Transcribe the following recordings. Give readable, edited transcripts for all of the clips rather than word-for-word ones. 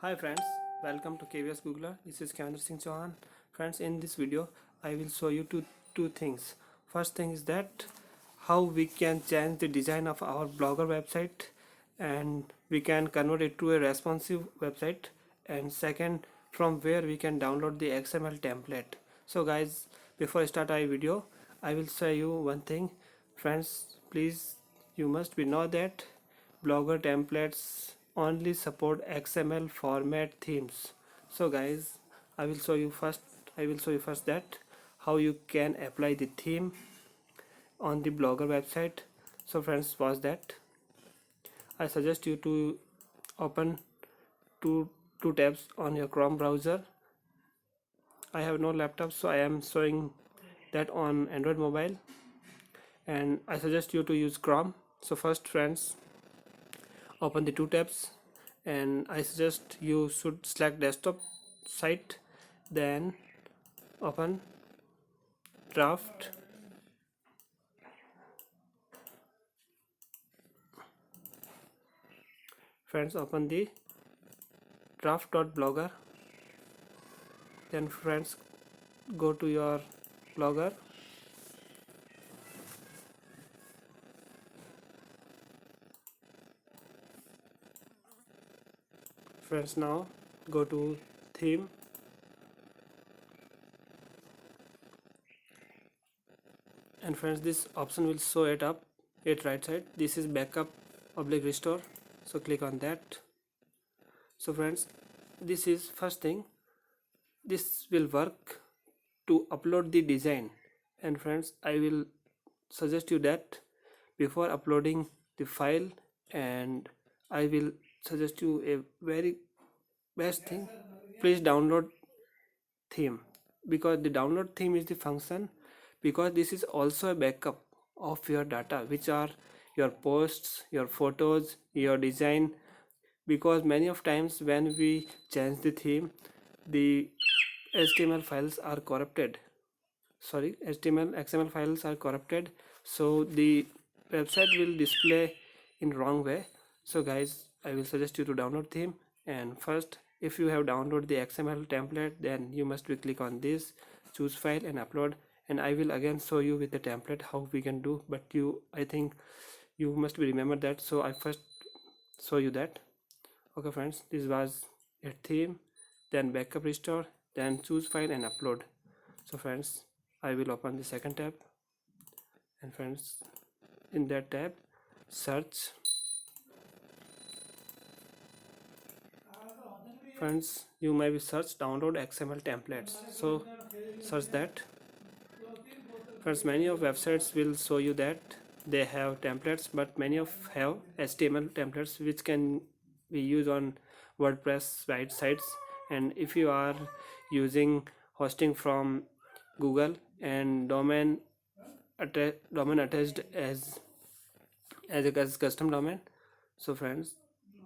Hi friends, welcome to KVS Googler. This is Kevendra Singh Chauhan. Friends, in this video, I will show you two things. First thing is that how we can change the design of our Blogger website and we can convert it to a responsive website. And second, from where we can download the XML template. So guys, before I start our video, I will show you one thing. Friends, please, you must be know that Blogger templates only support XML format themes. So guys, I will show you first that how you can apply the theme on the Blogger website. So friends, pause that. I suggest you to open two tabs on your Chrome browser. I have no laptop, so I am showing that on Android mobile, and I suggest you to use Chrome. So first friends, open the two tabs, and I suggest you should select desktop site, then open draft, friends, open the draft.blogger, then friends go to your blogger, friends, now go to theme, and friends, this option will show it up at right side. This is backup oblique restore, so click on that. So friends, this is first thing, this will work to upload the design. And friends, I will suggest you that before uploading the file, and I will suggest you a very best thing, please download theme, because the download theme is the function, because this is also a backup of your data, which are your posts, your photos, your design. Because many of times when we change the theme, the HTML files are corrupted, sorry, HTML XML files are corrupted, so the website will display in wrong way. So guys, I will suggest you to download theme. And first, if you have downloaded the XML template, then you must be click on this, choose file and upload. And I will again show you with the template how we can do, but I think you must be remember that, so I first show you that. Okay friends, this was a theme, then backup restore, then choose file and upload. So friends, I will open the second tab, and friends, in that tab, search. Friends, you may be search download XML templates, so search that. Friends, many of websites will show you that they have templates, but many of have HTML templates which can be used on WordPress sites. And if you are using hosting from Google and domain attached as a custom domain, so friends,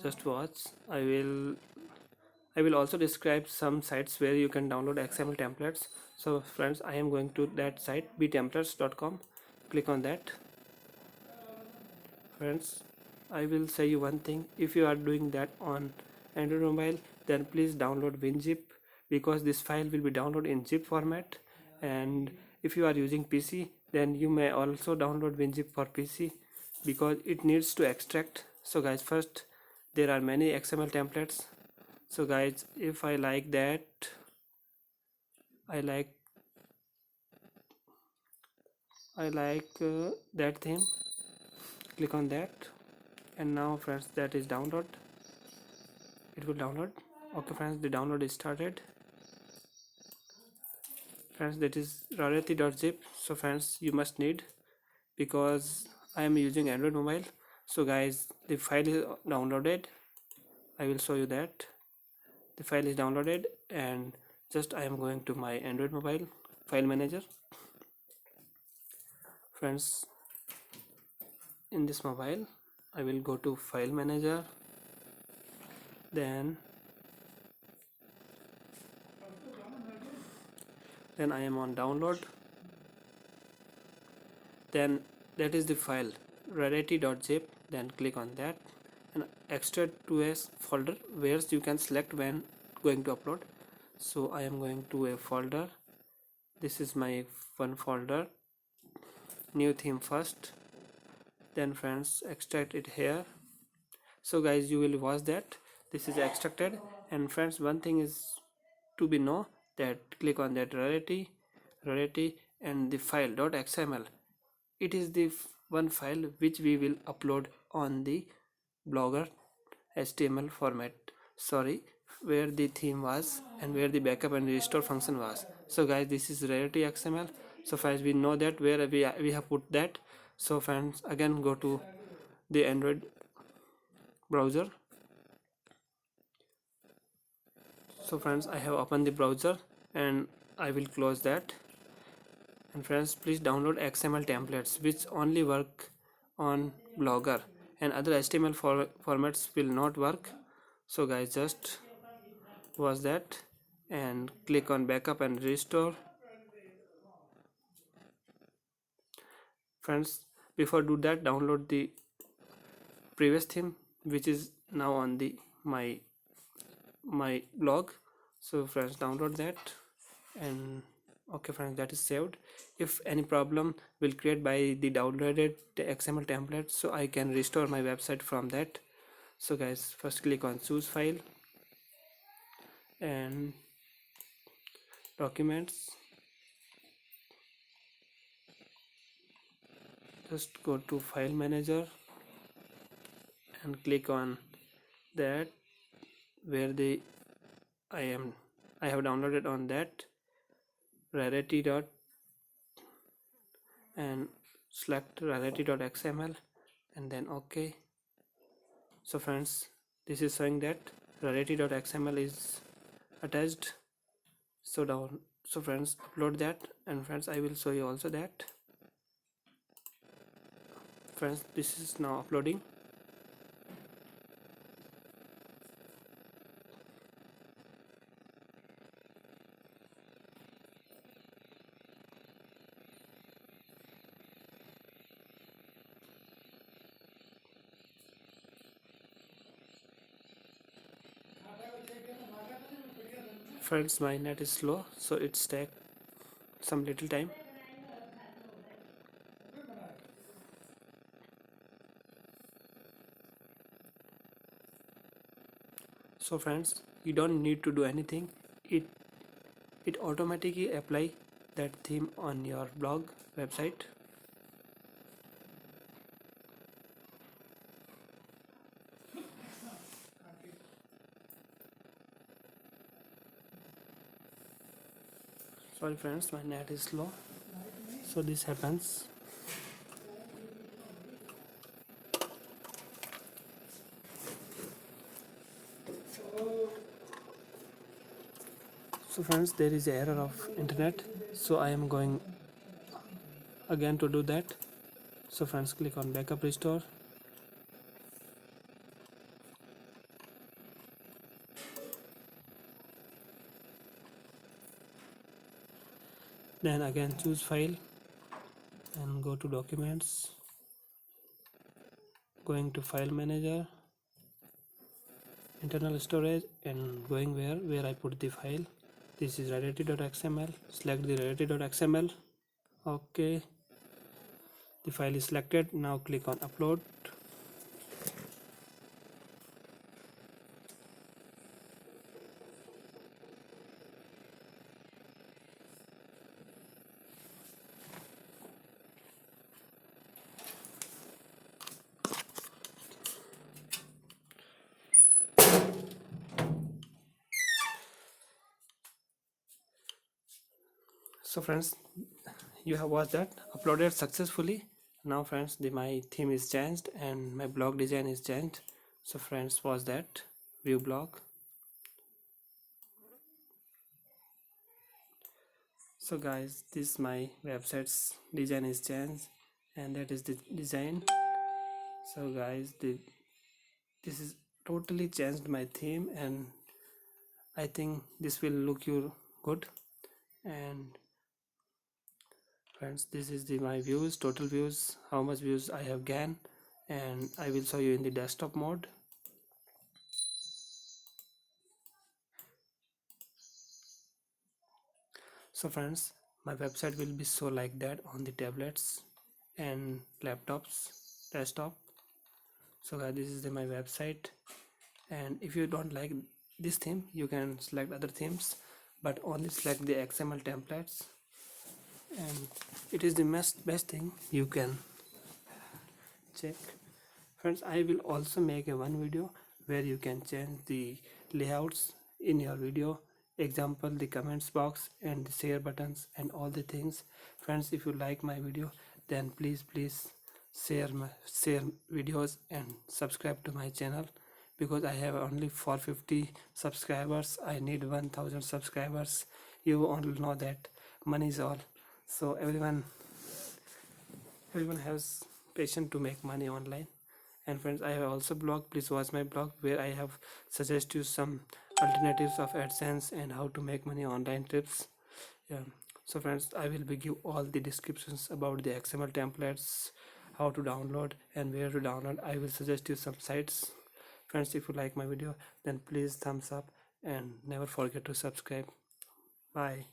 just watch. I will also describe some sites where you can download XML templates. So friends, I am going to that site, btemplates.com. Click on that. Friends, I will say you one thing, if you are doing that on Android mobile, then please download WinZip, because this file will be downloaded in zip format. And if you are using PC, then you may also download WinZip for PC, because it needs to extract. So guys, first, there are many XML templates. So guys, if I like that, I like that theme, click on that. And now friends, that is download, it will download. Okay friends, the download is started. Friends, that is rarity.zip. So friends, you must need, because I am using Android mobile. So guys, the file is downloaded. I will show you that the file is downloaded, and just I am going to my Android mobile file manager. Friends, in this mobile, I will go to file manager, then I am on download, then that is the file rarity.zip, then click on that. and extract to a folder where you can select when going to upload. So I am going to a folder. This is my one folder, new theme first, then friends extract it here. So guys, you will watch that this is extracted. And friends, one thing is to be know that click on that rarity and the file .xml. It is the one file which we will upload on the Blogger HTML format, sorry, where the theme was and where the backup and restore function was. So guys, this is rarity XML. So friends, we know that where we have put that. So friends, again go to the Android browser. So friends, I have opened the browser and I will close that. And friends, please download XML templates which only work on Blogger, and other HTML formats will not work. So guys, just watch that and click on backup and restore. Friends, before do that, download the previous theme which is now on the my blog. So friends, download that. And okay friends, that is saved. If any problem will create by the downloaded XML template, so I can restore my website from that. So guys, first click on choose file and documents, just go to file manager and click on that where the I have downloaded on that rarity dot and select rarity.xml and then okay. So friends, this is showing that rarity.xml is attached. So friends, upload that. And friends, I will show you also that. Friends, this is now uploading. Friends, my net is slow, so it's take some little time. So friends, you don't need to do anything. It automatically apply that theme on your blog website. Sorry friends, my net is slow, so this happens. So friends, there is an error of internet, so I am going again to do that. So friends, click on backup restore. Then again choose file and go to documents, going to file manager, internal storage, and going where I put the file. This is rarity.xml. Select the rarity.xml. Okay, the file is selected. Now click on upload. So friends, you have watched that uploaded successfully. Now friends, my theme is changed and my blog design is changed. So friends, watch that view blog. So guys, this my website's design is changed and that is the design. So guys, this is totally changed my theme and I think this will look you good. And friends, this is my views, total views, how much views I have gained, and I will show you in the desktop mode. So friends, my website will be so like that on the tablets and laptops, desktop. So guys, this is my website, and if you don't like this theme you can select other themes, but only select the XML templates, and it is the best thing you can check. Friends, I will also make a one video where you can change the layouts in your video, example the comments box and the share buttons and all the things. Friends, if you like my video, then please share videos and subscribe to my channel, because I have only 450 subscribers. I need 1000 subscribers. You all know that money is all, so everyone has patience to make money online. And friends, I have also blog. Please watch my blog where I have suggest you some alternatives of AdSense and how to make money online tips. Yeah. So friends, I will be give all the descriptions about the XML templates, how to download and where to download. I will suggest you some sites. Friends, if you like my video, then please thumbs up and never forget to subscribe. Bye.